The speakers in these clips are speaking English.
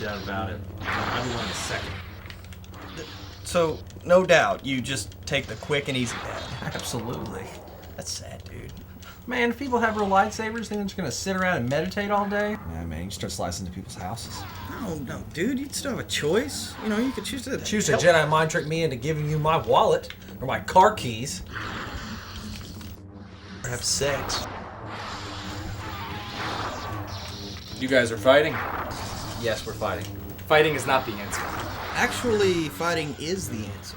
doubt about it. I'll be one in a second. So, no doubt, you just take the quick and easy path. Absolutely. That's sad, dude. Man, if people have real lightsabers, then they're just gonna sit around and meditate all day? Yeah, man, you start slicing into people's houses. No, dude, you'd still have a choice. You know, you could choose to... Choose to Jedi mind trick me into giving you my wallet or my car keys. Or have sex. You guys are fighting? Yes, we're fighting. Fighting is not the answer. Actually, fighting is the answer.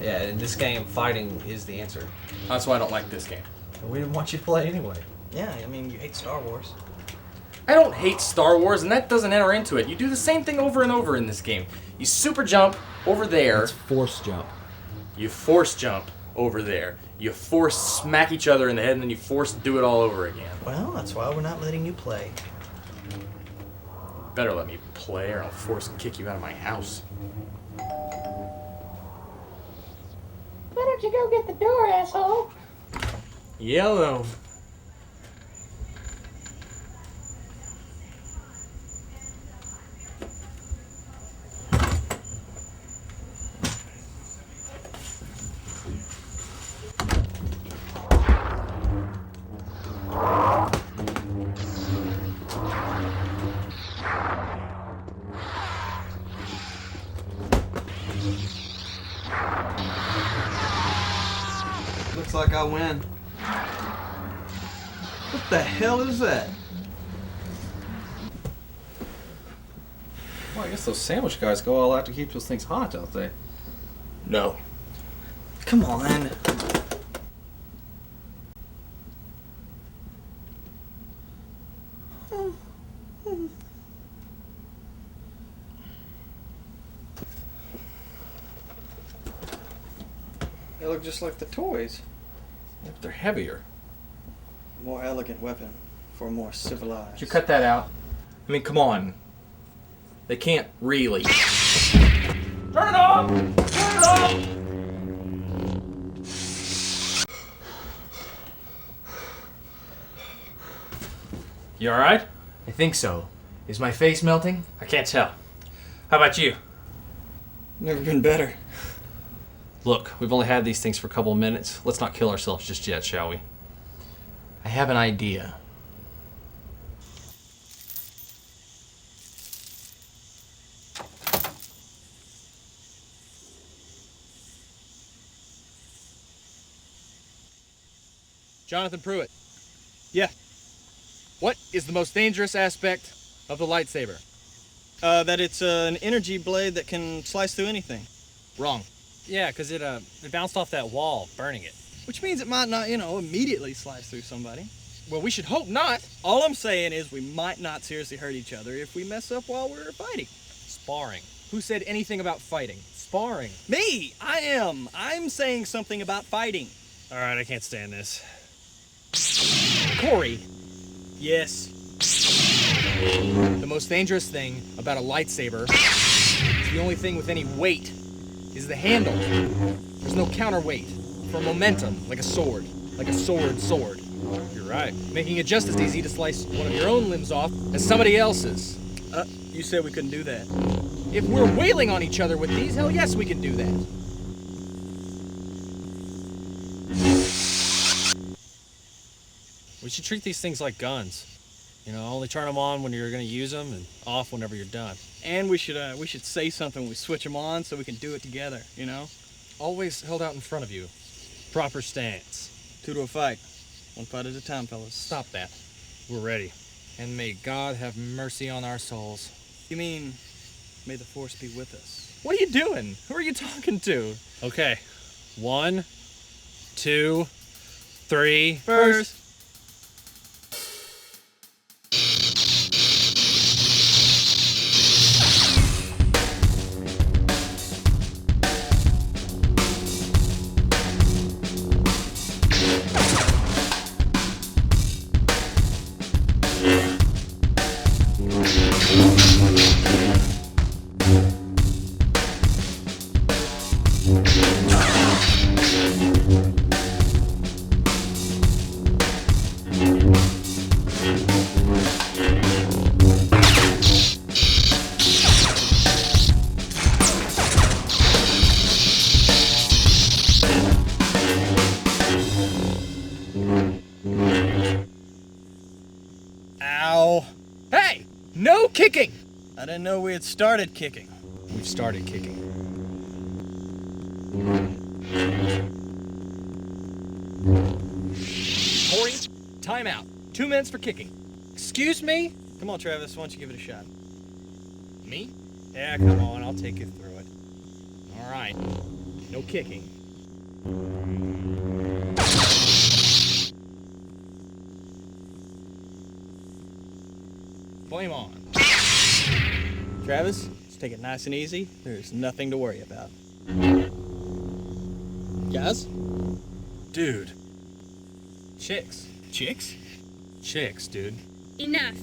Yeah, in this game, fighting is the answer. That's why I don't like this game. And we didn't want you to play anyway. Yeah, I mean, you hate Star Wars. I don't hate Star Wars, and that doesn't enter into it. You do the same thing over and over in this game. You super jump over there. It's force jump. You force jump over there. You force smack each other in the head, and then you force do it all over again. Well, that's why we're not letting you play. Better let me play, or I'll force and kick you out of my house. Why don't you go get the door, asshole? Yellow. Looks like I win. What the hell is that? Well, I guess those sandwich guys go all out to keep those things hot, don't they? No. Come on. They look just like the toys. Yeah, but they're heavier. More elegant weapon for more civilized. Did you cut that out? I mean, come on. They can't really. Turn it off! Turn it off! You alright? I think so. Is my face melting? I can't tell. How about you? Never been better. Look, we've only had these things for a couple of minutes. Let's not kill ourselves just yet, shall we? I have an idea. Jonathan Pruitt. Yeah. What is the most dangerous aspect of the lightsaber? That it's an energy blade that can slice through anything. Wrong. Yeah, because it bounced off that wall, burning it. Which means it might not, immediately slice through somebody. Well, we should hope not. All I'm saying is we might not seriously hurt each other if we mess up while we're fighting. Sparring. Who said anything about fighting? Sparring. Me! I am! I'm saying something about fighting. All right, I can't stand this. Corey, Yes. the most dangerous thing about a lightsaber is the only thing with any weight is the handle. There's no counterweight for momentum like a sword. Like a sword. You're right. Making it just as easy to slice one of your own limbs off as somebody else's. You said we couldn't do that. If we're wailing on each other with these, hell yes, we can do that. We should treat these things like guns. Only turn them on when you're going to use them and off whenever you're done. And we should say something when we switch them on so we can do it together, Always held out in front of you. Proper stance. 2 to a fight. 1 fight at a time, fellas. Stop that. We're ready. And may God have mercy on our souls. You mean, may the Force be with us? What are you doing? Who are you talking to? Okay. 1, 2, 3. First. didn't know we had started kicking. We've started kicking. Corey, time out. 2 minutes for kicking. Excuse me? Come on, Travis, why don't you give it a shot? Me? Yeah, come on, I'll take you through it. All right. No kicking. Flame on. Travis, just take it nice and easy. There's nothing to worry about. Guys? Dude. Chicks. Chicks? Chicks, dude. Enough.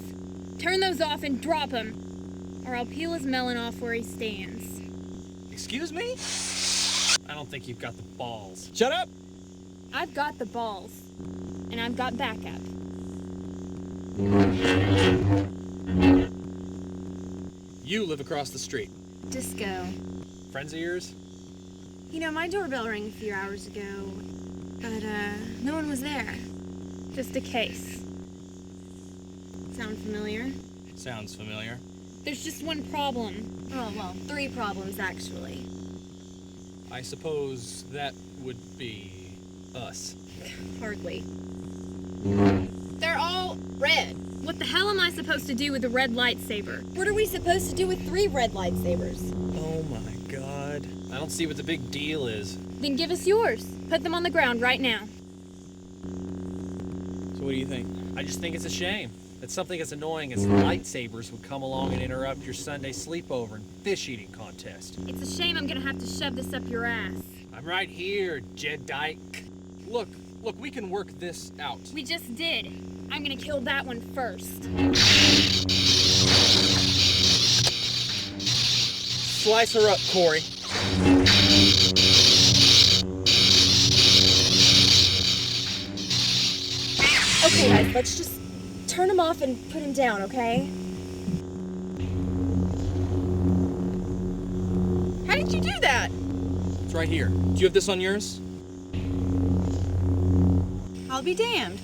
Turn those off and drop him, or I'll peel his melon off where he stands. Excuse me? I don't think you've got the balls. Shut up! I've got the balls, and I've got backup. You live across the street. Disco. Friends of yours? You know, my doorbell rang a few hours ago, but, no one was there. Just a case. Sound familiar? Sounds familiar. There's just one problem. Oh, well, 3 problems, actually. I suppose that would be us. Hardly. They're all red. What the hell am I supposed to do with a red lightsaber? What are we supposed to do with 3 red lightsabers? Oh my god. I don't see what the big deal is. Then give us yours. Put them on the ground right now. So what do you think? I just think it's a shame that something as annoying as lightsabers would come along and interrupt your Sunday sleepover and fish eating contest. It's a shame I'm gonna have to shove this up your ass. I'm right here, Jedi. Look, we can work this out. We just did. I'm gonna kill that one first. Slice her up, Corey. Okay, guys, let's just turn him off and put him down, okay? How did you do that? It's right here. Do you have this on yours? I'll be damned.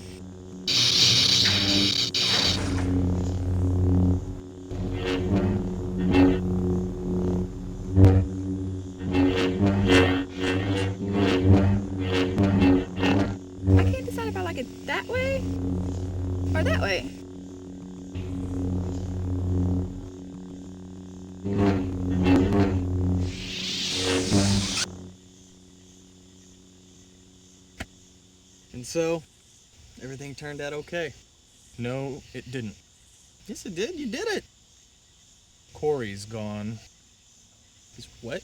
I can't decide if I like it that way or that way. And so, everything turned out okay. No, it didn't. Yes, it did. You did it. Corey's gone. He's what?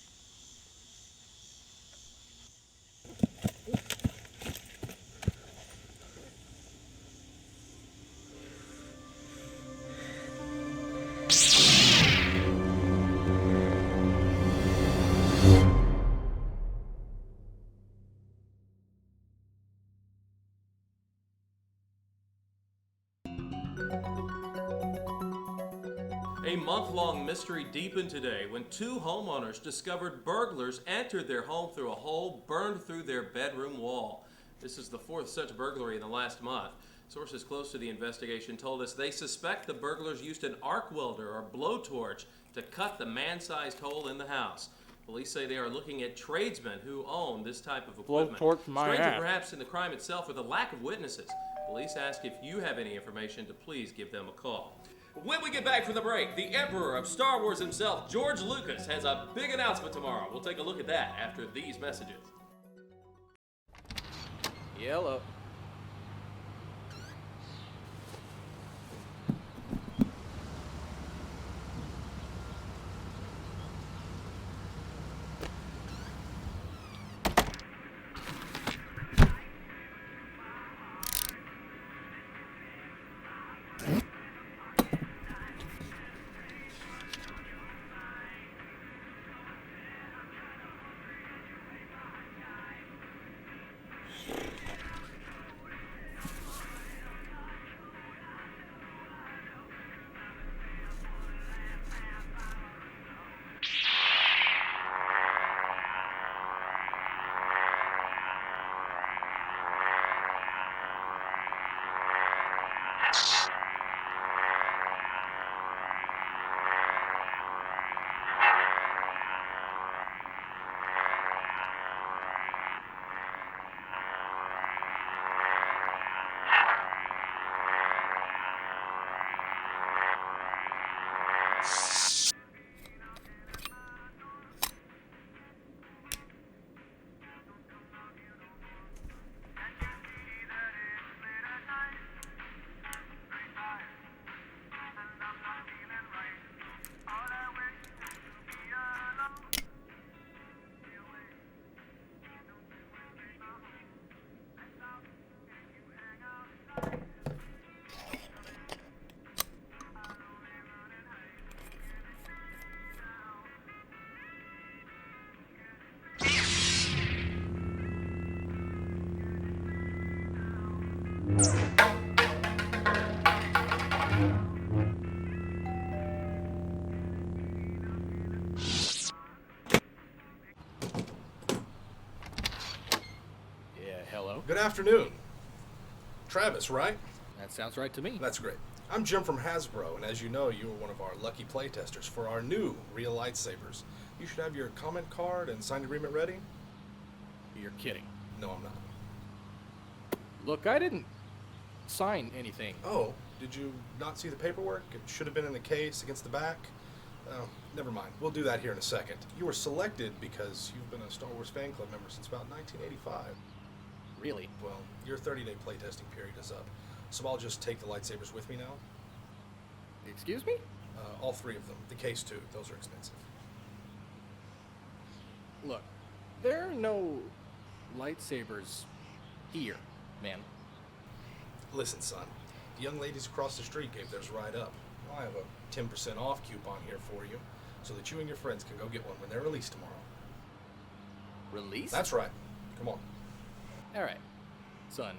A month-long mystery deepened today when 2 homeowners discovered burglars entered their home through a hole burned through their bedroom wall. This is the 4th such burglary in the last month. Sources close to the investigation told us they suspect the burglars used an arc welder or blowtorch to cut the man-sized hole in the house. Police say they are looking at tradesmen who own this type of equipment. Blowtorch my Stranger ass. perhaps in the crime itself or the lack of witnesses. Police ask if you have any information to please give them a call. When we get back from the break, the Emperor of Star Wars himself, George Lucas, has a big announcement tomorrow. We'll take a look at that after these messages. Yellow. Yeah, hello. Good afternoon. Travis, right? That sounds right to me. That's great. I'm Jim from Hasbro, and as you know, you were one of our lucky playtesters for our new real lightsabers. You should have your comment card and signed agreement ready. You're kidding. No, I'm not. Look, I didn't sign anything. Oh, did you not see the paperwork? It should have been in the case against the back. Oh, never mind. We'll do that here in a second. You were selected because you've been a Star Wars fan club member since about 1985. Really? Well, your 30-day playtesting period is up, so I'll just take the lightsabers with me now. Excuse me? All three of them. The case too. Those are expensive. Look, there are no lightsabers here, man. Listen, son. The young ladies across the street gave theirs right up. I have a 10% off coupon here for you, so that you and your friends can go get one when they're released tomorrow. Released? That's right. Come on. All right, son.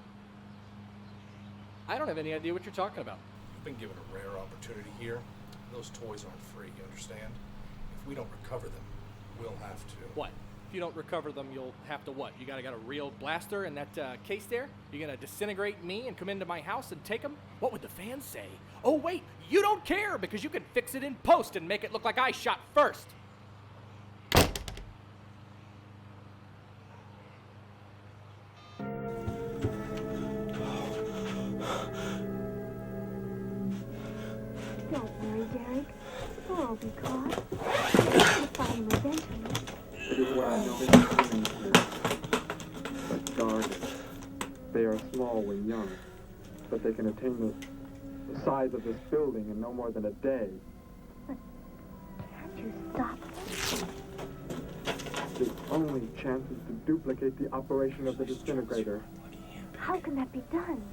I don't have any idea what you're talking about. You've been given a rare opportunity here. Those toys aren't free, you understand? If we don't recover them, we'll have to. What? If you don't recover them, you'll have to what? You got a real blaster in that case there? You're gonna disintegrate me and come into my house and take them? What would the fans say? Oh wait, you don't care because you can fix it in post and make it look like I shot first. Don't worry, Derek. We'll all be caught. We'll find them eventually. It is where I know they are living here, but guarded. They are small when young, but they can attain the size of this building in no more than a day. But can't you stop them? The only chance is to duplicate the operation of the disintegrator. How can that be done?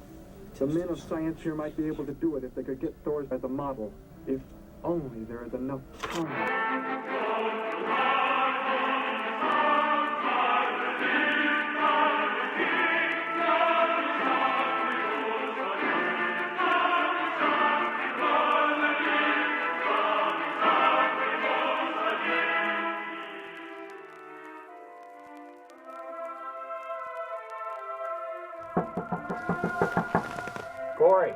The men of science here might be able to do it if they could get Thor as a model. If only there is enough time. Corey!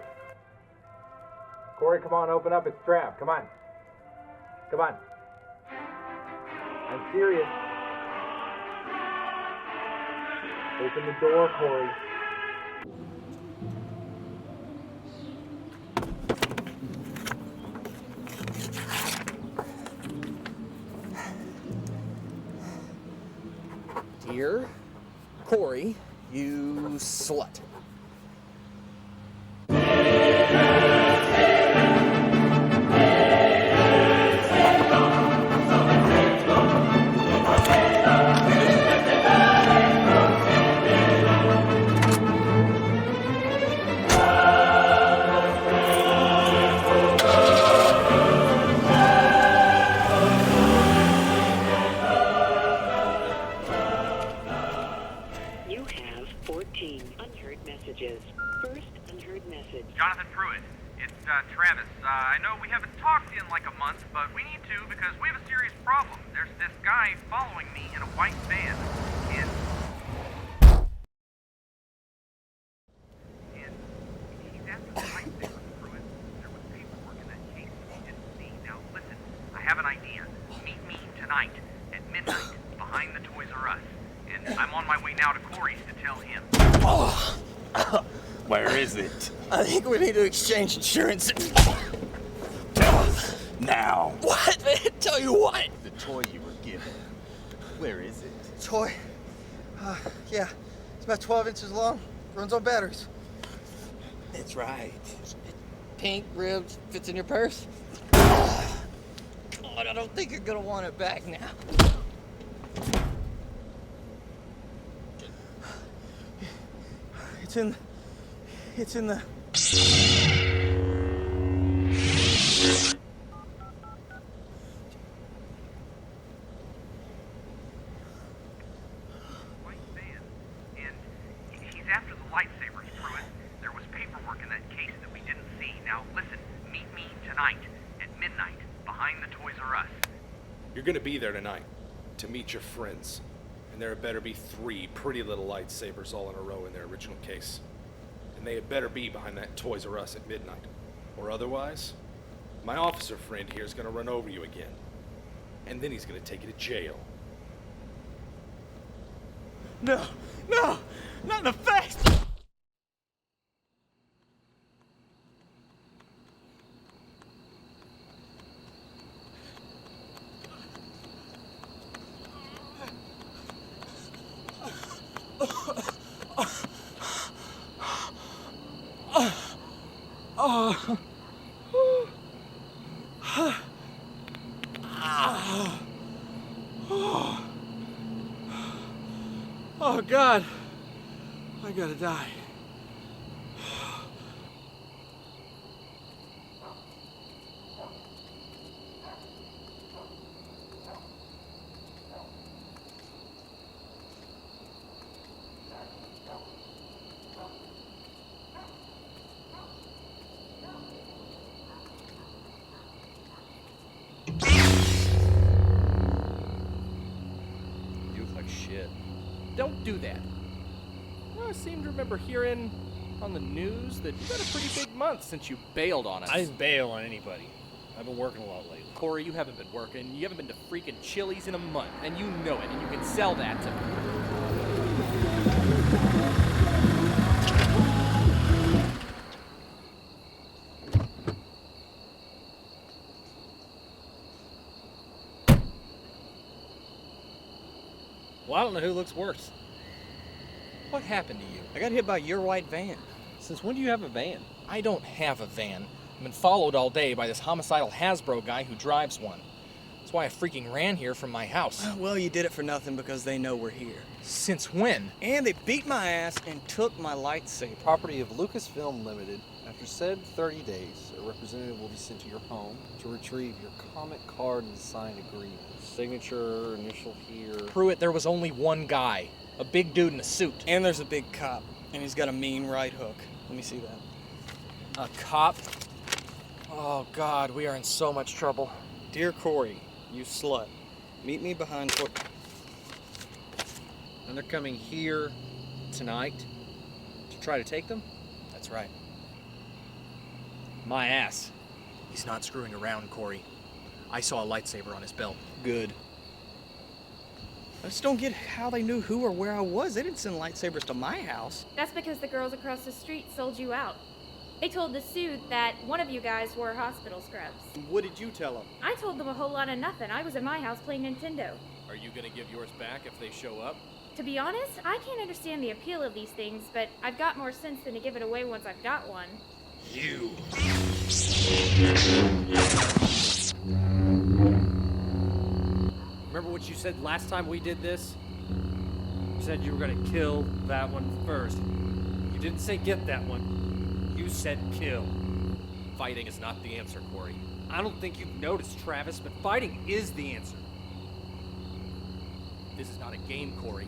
Corey, come on, open up. It's Trav. Come on. Come on. I'm serious. Open the door, Corey. Dear Corey, you slut. Jonathan Pruitt, it's Travis. I know we haven't talked in like a month, but we need to because we have a serious problem. There's this guy following me in a white van, and he's after the lightsaber, Pruitt. There was paperwork in that case that you didn't see. Now listen, I have an idea. Meet me tonight at midnight behind the Toys R Us, and I'm on my way now to Corey's to tell him. Where is it? I think we need to exchange insurance. Now. What? Tell you what? The toy you were given. Where is it? Toy? Yeah. It's about 12 inches long. Runs on batteries. That's right. Pink, ribbed, fits in your purse. God, I don't think you're gonna want it back now. It's in the... White van, and he's after the lightsabers, Pruitt. There was Now listen, meet me tonight at midnight behind the Toys R Us. You're gonna be there tonight to meet your friends. And there had better be 3 pretty little lightsabers all in a row in their original case. And they had better be behind that Toys R Us at midnight. Or otherwise, my officer friend here is gonna run over you again. And then he's gonna take you to jail. No, no, not in the face! Oh, God. I gotta die. You look like shit. Don't do that. I seem to remember hearing on the news that you've had a pretty big month since you bailed on us. I didn't bail on anybody. I've been working a lot lately. Corey, you haven't been working. You haven't been to freaking Chili's in a month, and you know it, and you can sell that to me. Well, I don't know who looks worse. What happened to you? I got hit by your white van. Since when do you have a van? I don't have a van. I've been followed all day by this homicidal Hasbro guy who drives one. That's why I freaking ran here from my house. Well, you did it for nothing because they know we're here. Since when? And they beat my ass and took my lightsaber. Property of Lucasfilm Limited. After said 30 days, a representative will be sent to your home to retrieve your comic card and sign agreement. Signature, initial here. Pruitt, there was only one guy. A big dude in a suit. And there's a big cop. And he's got a mean right hook. Let me see that. A cop? Oh, God, we are in so much trouble. Dear Corey, you slut. Meet me behind... And they're coming here tonight to try to take them? That's right. My ass. He's not screwing around, Corey. I saw a lightsaber on his belt. Good. I just don't get how they knew who or where I was. They didn't send lightsabers to my house. That's because the girls across the street sold you out. They told the suit that one of you guys wore hospital scrubs. What did you tell them? I told them a whole lot of nothing. I was at my house playing Nintendo. Are you gonna give yours back if they show up? To be honest, I can't understand the appeal of these things, but I've got more sense than to give it away once I've got one. You. Remember what you said last time we did this? You said you were gonna kill that one first. You didn't say get that one. You said kill. Fighting is not the answer, Corey. I don't think you've noticed, Travis, but fighting is the answer. This is not a game, Corey.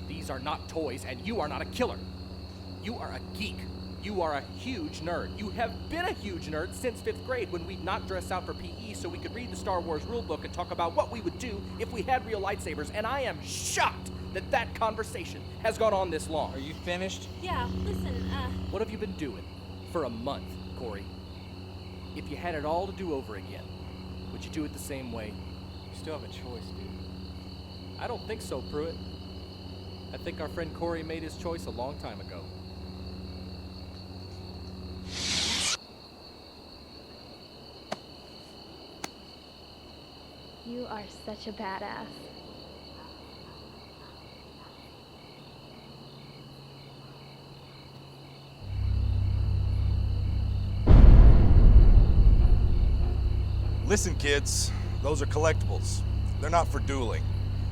These are not toys, and you are not a killer. You are a geek. You are a huge nerd. You have been a huge nerd since 5th grade when we'd not dress out for PE so we could read the Star Wars rulebook and talk about what we would do if we had real lightsabers, and I am shocked that that conversation has gone on this long. Are you finished? Yeah, listen, What have you been doing for a month, Corey? If you had it all to do over again, would you do it the same way? You still have a choice, dude. I don't think so, Pruitt. I think our friend Corey made his choice a long time ago. You are such a badass. Listen, kids, those are collectibles. They're not for dueling.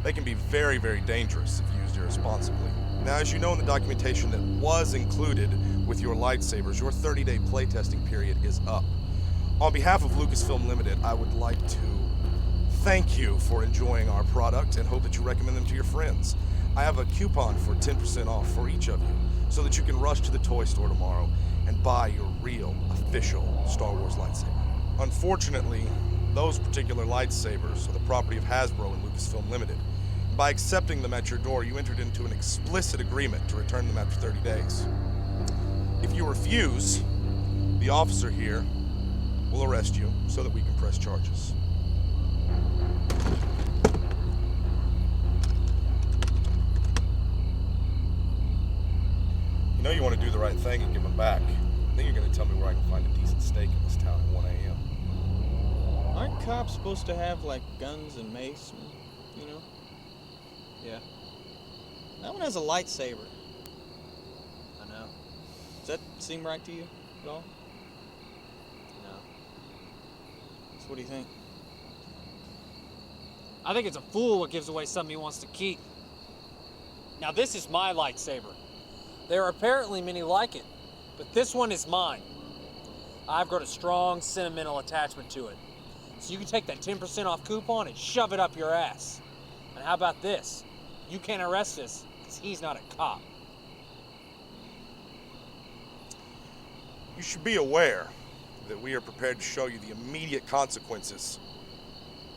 They can be very, very dangerous if used irresponsibly. Now, as you know in the documentation that was included with your lightsabers, your 30-day playtesting period is up. On behalf of Lucasfilm Limited, I would like to thank you for enjoying our product and hope that you recommend them to your friends. I have a coupon for 10% off for each of you, so that you can rush to the toy store tomorrow and buy your real, official Star Wars lightsaber. Unfortunately, those particular lightsabers are the property of Hasbro and Lucasfilm Limited. By accepting them at your door, you entered into an explicit agreement to return them after 30 days. If you refuse, the officer here will arrest you so that we can press charges. You know you want to do the right thing and give them back. Then you're going to tell me where I can find a decent steak in this town at 1 a.m. Aren't cops supposed to have, like, guns and mace, and, you know? Yeah. That one has a lightsaber. I know. Does that seem right to you at all? No. So what do you think? I think it's a fool what gives away something he wants to keep. Now, this is my lightsaber. There are apparently many like it, but this one is mine. I've got a strong sentimental attachment to it. So you can take that 10% off coupon and shove it up your ass. And how about this? You can't arrest us because he's not a cop. You should be aware that we are prepared to show you the immediate consequences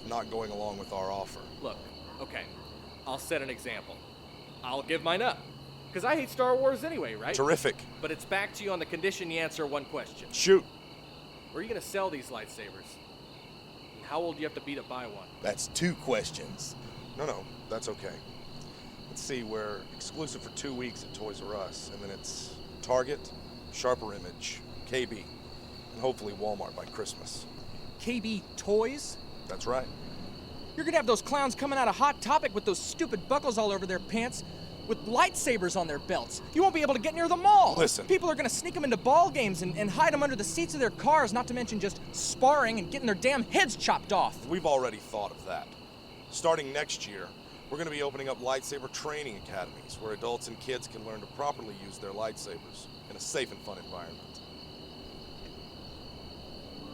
of not going along with our offer. Look, okay, I'll set an example. I'll give mine up. Because I hate Star Wars anyway, right? Terrific. But it's back to you on the condition you answer one question. Shoot. Where are you going to sell these lightsabers? And how old do you have to be to buy one? That's 2 questions. No, that's okay. Let's see, we're exclusive for 2 weeks at Toys R Us, and then it's Target, Sharper Image, KB, and hopefully Walmart by Christmas. KB Toys? That's right. You're going to have those clowns coming out of Hot Topic with those stupid buckles all over their pants, with lightsabers on their belts. You won't be able to get near the mall. Listen. People are going to sneak them into ball games and hide them under the seats of their cars, not to mention just sparring and getting their damn heads chopped off. We've already thought of that. Starting next year, we're going to be opening up lightsaber training academies where adults and kids can learn to properly use their lightsabers in a safe and fun environment.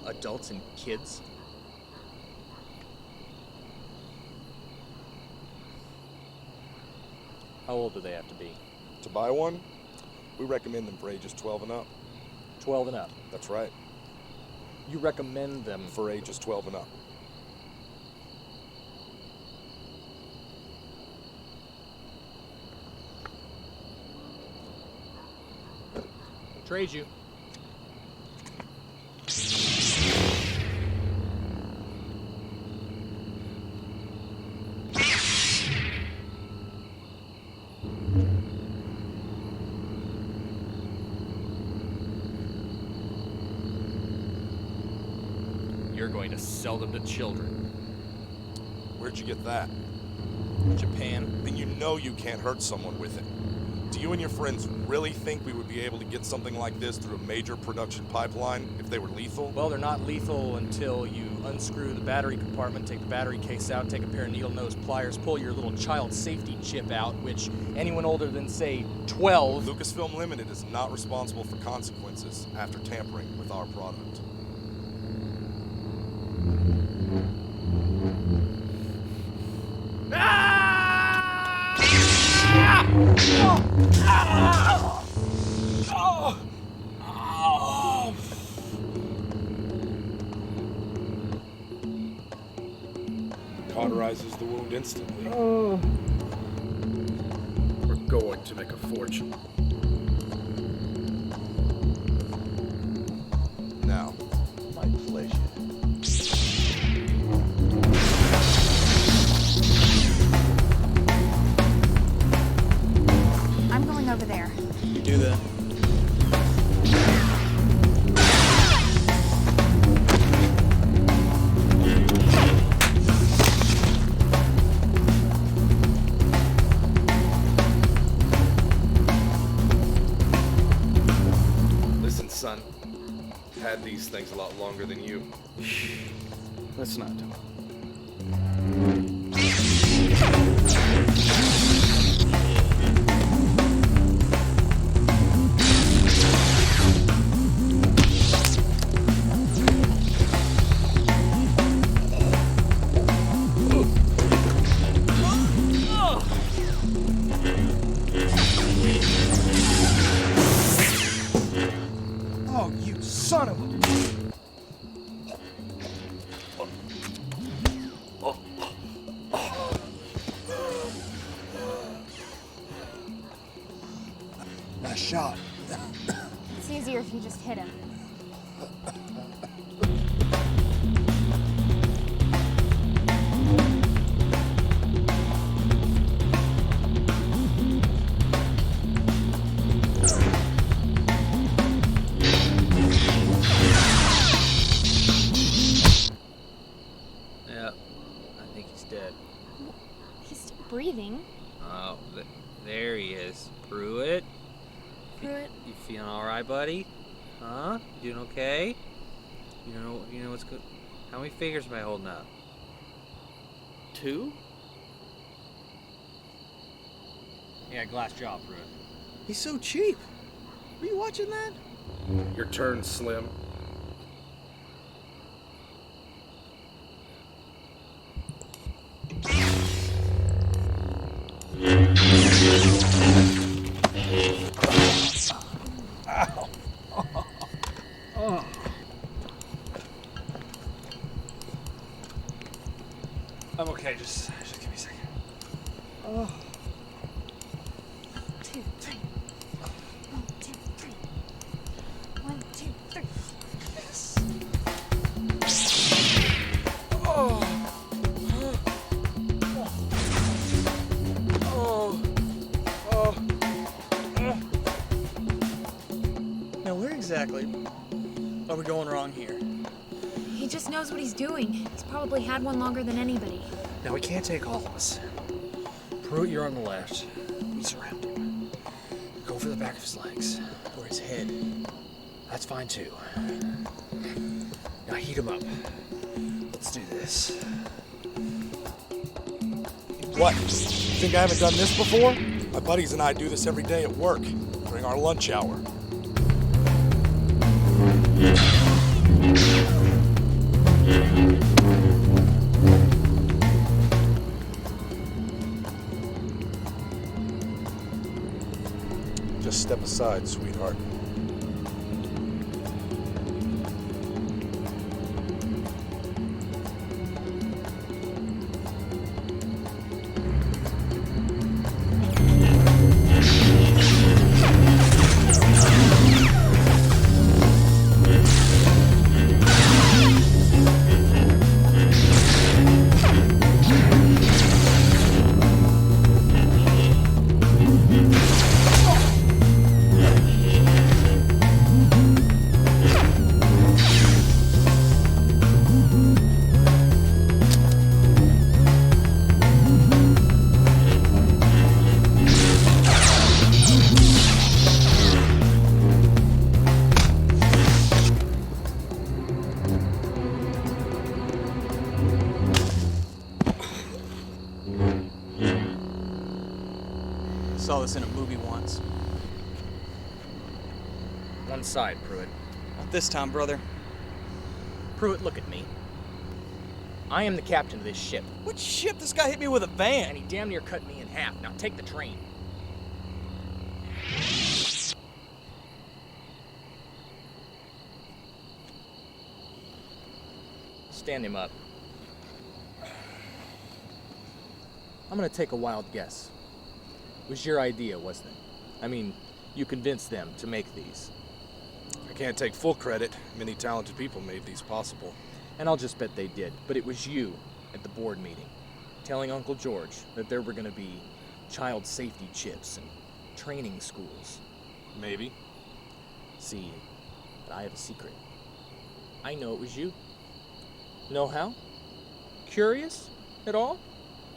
Adults and kids? How old do they have to be? To buy one, we recommend them for ages 12 and up. 12 and up? That's right. You recommend them for ages 12 and up. Trade you. You're going to sell them to children. Where'd you get that? Japan. Then you know you can't hurt someone with it. Do you and your friends really think we would be able to get something like this through a major production pipeline if they were lethal? Well, they're not lethal until you unscrew the battery compartment, take the battery case out, take a pair of needle-nose pliers, pull your little child safety chip out, which anyone older than, say, 12... Lucasfilm Limited is not responsible for consequences after tampering with our product. Cauterizes the wound instantly. We're going to make a fortune. Now, my pleasure. I'm going over there. You do that. Listen, son. I've had these things a lot longer than you. Let's not talk. son of a... Nice shot. It's easier if you just hit him. Yeah, I think he's dead. He's still breathing. Oh, there he is. Pruitt? Pruitt? You feeling alright, buddy? Huh? You doing okay? You know what's good? How many fingers am I holding up? 2? Yeah, glass jaw, Pruitt. He's so cheap. Were you watching that? Your turn, Slim. Ow. Oh. I'm okay, just give me a second. Oh. 2, 3. 1, 2, 3. 1, 2, 3. Yes. Oh. Now, where exactly are we going wrong here? He just knows what he's doing. He's probably had one longer than anybody. Now, we can't take all of us. Pruitt, you're on the left. We surround him. Go for the back of his legs, or his head. That's fine, too. Now, heat him up. Let's do this. What? You think I haven't done this before? My buddies and I do this every day at work, during our lunch hour. Just step aside, sweetheart. Saw this in a movie once. One side, Pruitt. Not this time, brother. Pruitt, look at me. I am the captain of this ship. What ship? This guy hit me with a van. And he damn near cut me in half. Now take the train. Stand him up. I'm gonna take a wild guess. It was your idea, wasn't it? I mean, you convinced them to make these. I can't take full credit. Many talented people made these possible. And I'll just bet they did. But it was you at the board meeting, telling Uncle George that there were gonna be child safety chips and training schools. Maybe. See, but I have a secret. I know it was you. Know how? Curious at all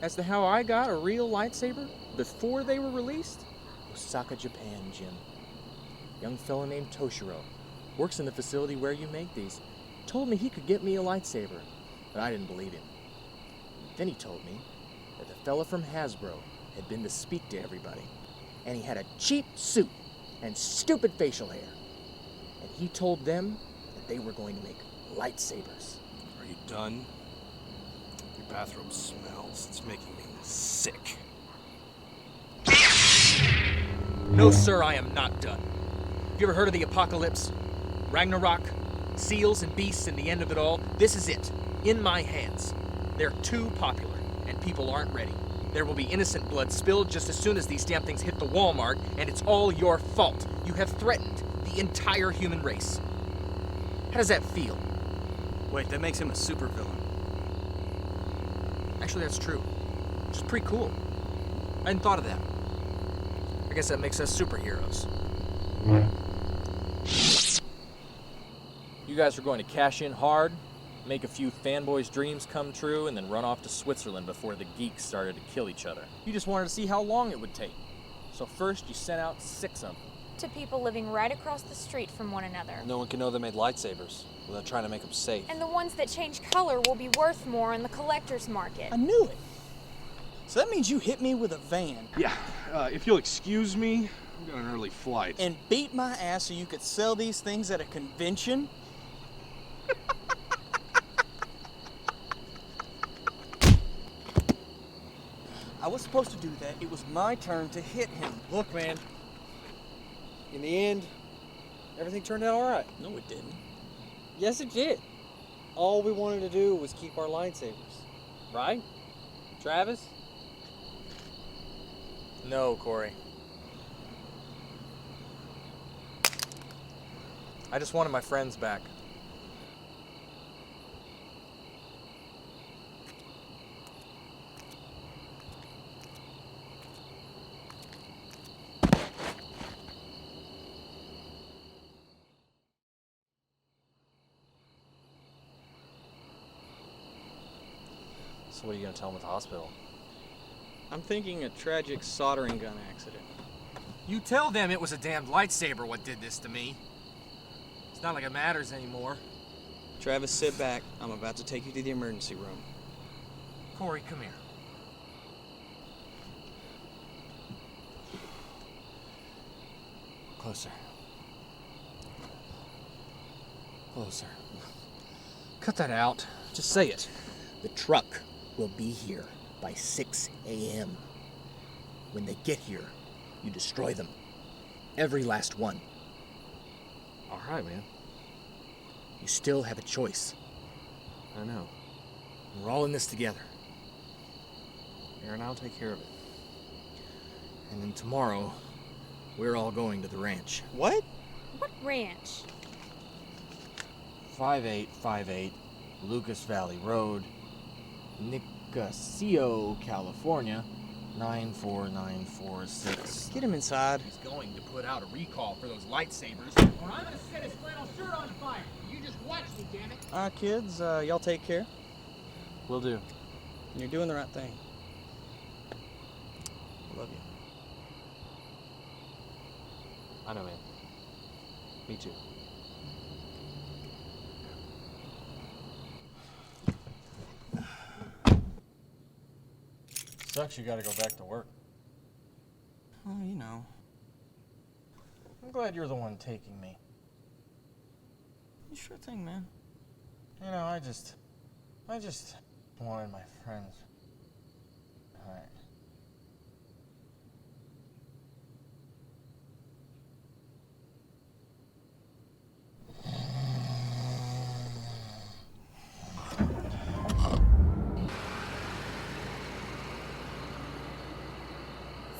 as to how I got a real lightsaber before they were released? Osaka, Japan, Jim. Young fella named Toshiro works in the facility where you make these. Told me he could get me a lightsaber, but I didn't believe him. Then he told me that the fella from Hasbro had been to speak to everybody, and he had a cheap suit and stupid facial hair. And he told them that they were going to make lightsabers. Are you done? Your bathrobe smells. It's making me sick. No, sir, I am not done. Have you ever heard of the apocalypse? Ragnarok? Seals and beasts and the end of it all. This is it. In my hands. They're too popular, and people aren't ready. There will be innocent blood spilled just as soon as these damn things hit the Walmart, and it's all your fault. You have threatened the entire human race. How does that feel? Wait, that makes him a supervillain. Actually, that's true. Which is pretty cool. I hadn't thought of that. I guess that makes us superheroes. You guys are going to cash in hard, make a few fanboys' dreams come true, and then run off to Switzerland before the geeks started to kill each other. You just wanted to see how long it would take. So first you sent out 6 of them. To people living right across the street from one another. No one can know they made lightsabers without trying to make them safe. And the ones that change color will be worth more in the collector's market. I knew it. So that means you hit me with a van. Yeah, if you'll excuse me, I've got an early flight. And beat my ass so you could sell these things at a convention? I was supposed to do that. It was my turn to hit him. Look, man. In the end, everything turned out all right. No, it didn't. Yes, it did. All we wanted to do was keep our lightsabers. Right? Travis? No, Corey. I just wanted my friends back. So what are you going to tell them at the hospital? I'm thinking a tragic soldering gun accident. You tell them it was a damned lightsaber what did this to me. It's not like it matters anymore. Travis, sit back. I'm about to take you to the emergency room. Corey, come here. Closer. Closer. Cut that out. Just say it. The truck will be here by 6 a.m. When they get here, you destroy them. Every last one. All right, man. You still have a choice. I know. We're all in this together. Aaron, I'll take care of it. And then tomorrow, we're all going to the ranch. What? What ranch? 5858 Lucas Valley Road, Nicasio, California, 94946. Get him inside. He's going to put out a recall for those lightsabers, or I'm gonna set his flannel shirt on fire. You just watch me, damn it. All right, kids, y'all take care. Will do. You're doing the right thing. I love you. I know, man. Me too. Sucks you gotta go back to work. Oh, you know. I'm glad you're the one taking me. Sure thing, man. You know, I just wanted my friends. All right.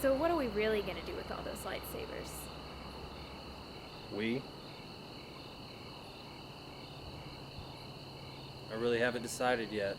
So what are we really gonna do with all those lightsabers? We? I really haven't decided yet.